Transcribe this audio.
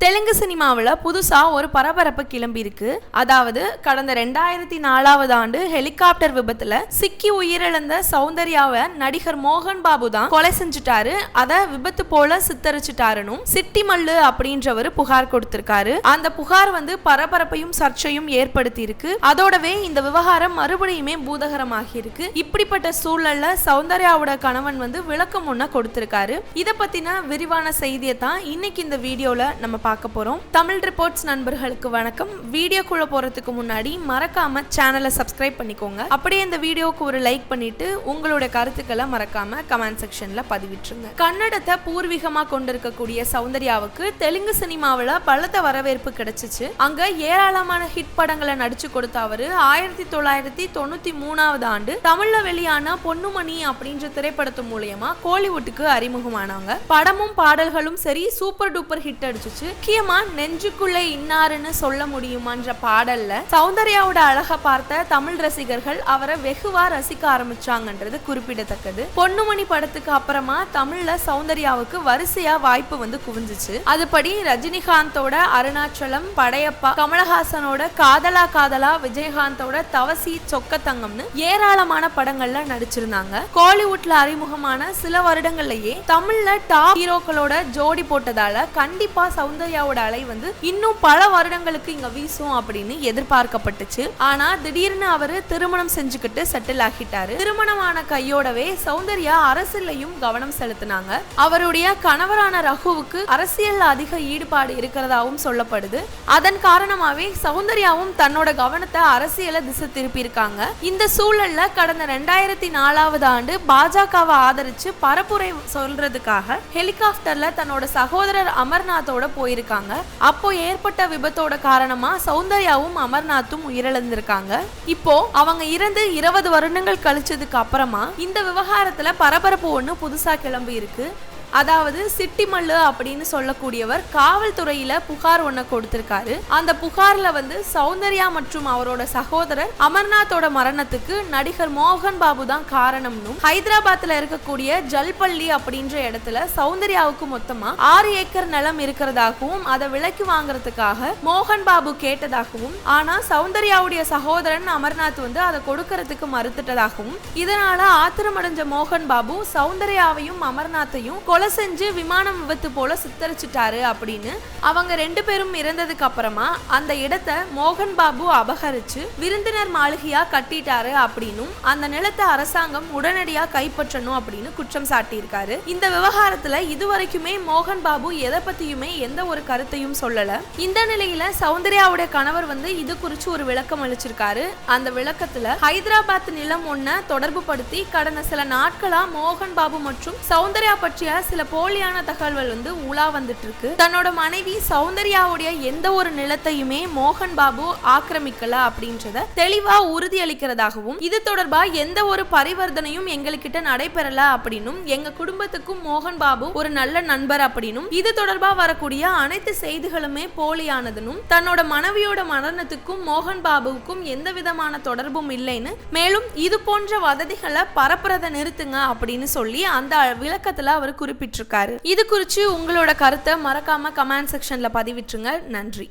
தெலுங்கு சினிமாவில் புதுசா ஒரு பரபரப்பு கிளம்பி இருக்கு. அதாவது கடந்த 2004 ஆண்டு ஹெலிகாப்டர் விபத்துல சிக்கி உயிரிழந்த சௌந்தர்யாவை நடிகர் மோகன் பாபு தான் கொலை செஞ்சுட்டாரு. அத விபத்து போல சித்தரிச்சுட்டாருன்னு சிட்டி மல்லு அப்படின்றவர் புகார் கொடுத்திருக்காரு. அந்த புகார் பரபரப்பையும் சர்ச்சையும் ஏற்படுத்தி இருக்கு. அதோடவே இந்த விவகாரம் மறுபடியுமே பூதகரமாகி இருக்கு. இப்படிப்பட்ட சூழல்ல சௌந்தர்யாவோட கணவன் விளக்கம் ஒண்ண கொடுத்திருக்காரு. இத பத்தின விரிவான செய்தியை தான் இன்னைக்கு இந்த வீடியோல நம்ம பார்க்க போறோம். தமிழ் ரிப்போர்ட்ஸ் நண்பர்களுக்கு வணக்கம். வீடியோக்குள்ள போறதுக்கு முன்னாடி மறக்காம சேனலை சப்ஸ்கிரைப் பண்ணிக்கோங்க. அப்படியே இந்த வீடியோக்கு ஒரு லைக் பண்ணிட்டு உங்களுடைய கருத்துக்களை மறக்காம கமெண்ட் செக்ஷன்ல பதிவிட்டுருங்க. கன்னடத்தை பூர்வீகமா கொண்டிருக்கக்கூடிய சௌந்தர்யாவுக்கு தெலுங்கு சினிமாவில் பலத்த வரவேற்பு கிடைச்சிச்சு. அங்க ஏராளமான ஹிட் படங்களை நடிச்சு கொடுத்த அவரு 1993 ஆண்டு தமிழ்ல வெளியான பொன்னுமணி அப்படின்ற திரைப்படத்து மூலமா கோலிவுட்டுக்கு அறிமுகமானாங்க. படமும் பாடல்களும் சரி சூப்பர் டூப்பர் ஹிட் அடிச்சுச்சு. முக்கியமா நெஞ்சுக்குள்ளே இன்னாருன்னு சொல்ல முடியுமான்ற பாடல்ல சௌந்தர்யாவோட அழக பார்த்த தமிழ் ரசிகர்கள் அவரை வெகுவா ரசிக்க ஆரம்பிச்சாங்கன்றது குறிப்பிடத்தக்கது. பொன்னுமணி படத்துக்கு அப்புறமா தமிழ்ல சௌந்தர்யாவுக்கு வரிசையா வாய்ப்பு குவிஞ்சிச்சு. அதுபடி ரஜினிகாந்தோட அருணாச்சலம், படையப்பா, கமலஹாசனோட காதலா காதலா, விஜயகாந்தோட தவசி சொக்கத்தங்கம்னு ஏராளமான படங்கள்ல நடிச்சிருந்தாங்க. கோலிவுட்ல அறிமுகமான சில வருடங்கள்லயே தமிழ்ல டாப் ஹீரோக்களோட ஜோடி போட்டதால கண்டிப்பா சௌந்தர்யாவோட அலை இன்னும் பல வருடங்களுக்கு இங்க வீசும் அப்படின்னு எதிர்பார்க்கப்பட்டுச்சு. ஆனா திடீர்னு அவரு திருமணம் செஞ்சுக்கிட்டு செட்டில் ஆகிட்டாரு. திருமணமான கையோடவே சௌந்தர்யா அரசியலையும் கவனம் செலுத்தினாங்க. அவருடைய கணவரான ரகுவுக்கு அரசியல் அதிக ஈடுபாடு இருக்கிறதாவும் சொல்லப்படுது. அதன் காரணமாவே சௌந்தர்யாவும் தன்னோட கவனத்தை அரசியலை திசை திருப்பி இருக்காங்க. இந்த சூழல்ல கடந்த 2004 ஆண்டு பாஜகவை ஆதரிச்சு பரப்புரை சொல்றதுக்காக ஹெலிகாப்டர்ல தன்னோட சகோதரர் அமர்நாத்தோட போயிருக்காங்க. அப்போ ஏற்பட்ட விபத்தோட காரணமா சௌந்தர்யாவும் அமர்நாத்தும் உயிரிழந்திருக்காங்க. இப்போ அவங்க இறந்து 20 வருடங்கள் கழிச்சதுக்கு அப்புறமா இந்த விவகாரத்துல பரபரப்பு ஒண்ணு புதுசா கிளம்பி இருக்கு. அதாவது சிட்டி மல்லு அப்படின்னு சொல்லக்கூடியவர் காவல்துறையில புகார் ஒண்ண கொடுத்திருக்காரு. அந்த புகார்ல சௌந்தர்யா மற்றும் அவரோட சகோதரர் அமர்நாத்தோட மரணத்துக்கு நடிகர் மோகன் பாபு தான் காரணம்னு, ஹைதராபாத்ல இருக்கக்கூடிய ஜல்பள்ளி அப்படின்ற இடத்துல சௌந்தர்யாவுக்கு மொத்தமா 6 ஏக்கர் நிலம் இருக்கிறதாகவும் அதை விலைக்கு வாங்குறதுக்காக மோகன் பாபு கேட்டதாகவும், ஆனா சௌந்தர்யாவுடைய சகோதரன் அமர்நாத் அதை கொடுக்கறதுக்கு மறுத்துட்டதாகவும், இதனால ஆத்திரமடைஞ்ச மோகன் பாபு சௌந்தர்யாவையும் அமர்நாத்தையும் கொலை செஞ்சு விமானம் விபத்து போல சித்தரிச்சுட்டாரு அப்படின்னு அவங்க 2 பேரும் இறந்ததுக்கு அப்புறமா அந்த இடத்தை மோகன் பாபு அபகரிச்சு விருந்தினர் மாளிகையா கட்டிட்டாரு அப்படின்னும் அந்த நிலத்தை அரசாங்கம் உடனடியா கைப்பற்றணும் அப்படின்னு குற்றம் சாட்டியிருக்காரு. இந்த விவகாரத்துல இதுவரைக்குமே மோகன் பாபு எதை பத்தியுமே எந்த ஒரு கருத்தையும் சொல்லல. இந்த நிலையில சௌந்தர்யாவுடைய கணவர் இது குறிச்சு ஒரு விளக்கம் அளிச்சிருக்காரு. அந்த விளக்கத்துல ஹைதராபாத் நிலம் ஒன்ன தொடர்பு படுத்தி கடந்த சில நாட்களா மோகன் பாபு மற்றும் சௌந்தர்யா பற்றிய சில போலியான தகவல்கள் உலா வந்துட்டு இருக்கு. தன்னோட மனைவி சௌந்தர்யாவுடைய எந்த ஒரு நிலத்தையுமே மோகன் பாபு ஆக்கிரமிக்கல அப்படின்றத தெளிவா உறுதி அளிக்கிறதாகவும், இது தொடர்பா எந்த ஒரு பரிவர்த்தனையும் எங்ககிட்ட நடைபெறல அப்படின்னும், எங்க குடும்பத்துக்கும் மோகன் பாபு ஒரு நல்ல நண்பர் அப்படின்னும், இது தொடர்பா வரக்கூடிய அனைத்து செய்திகளுமே போலியானதுன்னு, தன்னோட மனைவியோட மரணத்துக்கும் மோகன் பாபுவுக்கும் எந்த விதமான தொடர்பும் இல்லைன்னு, மேலும் இது போன்ற வதந்திகளை பரப்புறதை நிறுத்துங்க அப்படின்னு சொல்லி அந்த விளக்கத்துல அவர் குறிப்பிட்டிருக்காரு. இது குறித்து உங்களோட கருத்தை மறக்காம கமெண்ட் செக்ஷன்ல பதிவிட்டுருங்க. நன்றி.